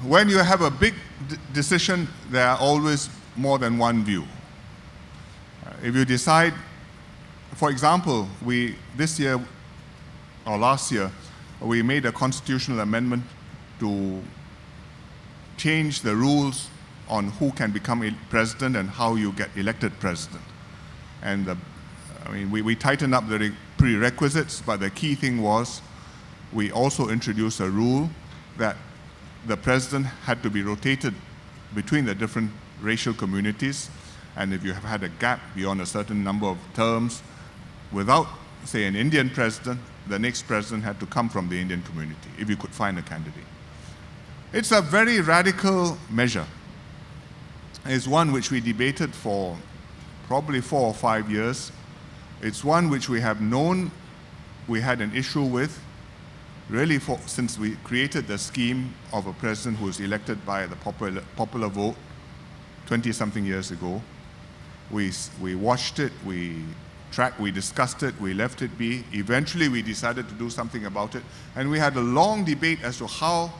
when you have a big decision, there are always more than one view. If you decide, for example, this year or last year, we made a constitutional amendment to change the rules on who can become president and how you get elected president. And we tightened up the prerequisites, but the key thing was we also introduced a rule that the president had to be rotated between the different racial communities, and if you have had a gap beyond a certain number of terms, without, say, an Indian president, the next president had to come from the Indian community, if you could find a candidate. It's a very radical measure. It's one which we debated for probably 4 or 5 years. It's one which we have known we had an issue with, really since we created the scheme of a president who was elected by the popular vote 20-something years ago. We watched it, we discussed it, we left it be. Eventually we decided to do something about it, and we had a long debate as to how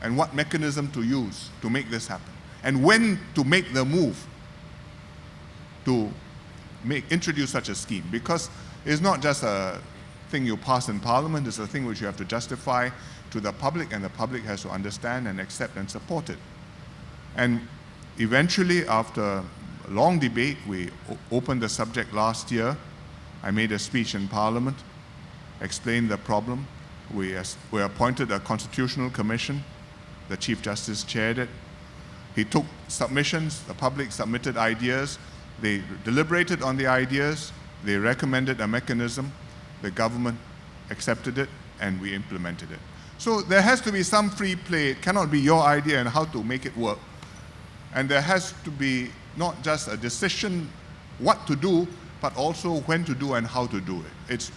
and what mechanism to use to make this happen, and when to make the move to introduce such a scheme, because it's not just a thing you pass in Parliament, it's a thing which you have to justify to the public, and the public has to understand and accept and support it. And eventually, after a long debate, we opened the subject last year. I made a speech in Parliament, explained the problem. We appointed a constitutional commission. The Chief Justice chaired it. He took submissions, the public submitted ideas, they deliberated on the ideas, they recommended a mechanism, the government accepted it, and we implemented it. So there has to be some free play. It cannot be your idea and how to make it work. And there has to be not just a decision what to do, but also when to do and how to do it. It's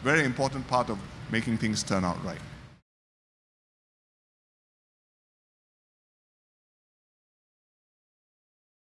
very important part of making things turn out right.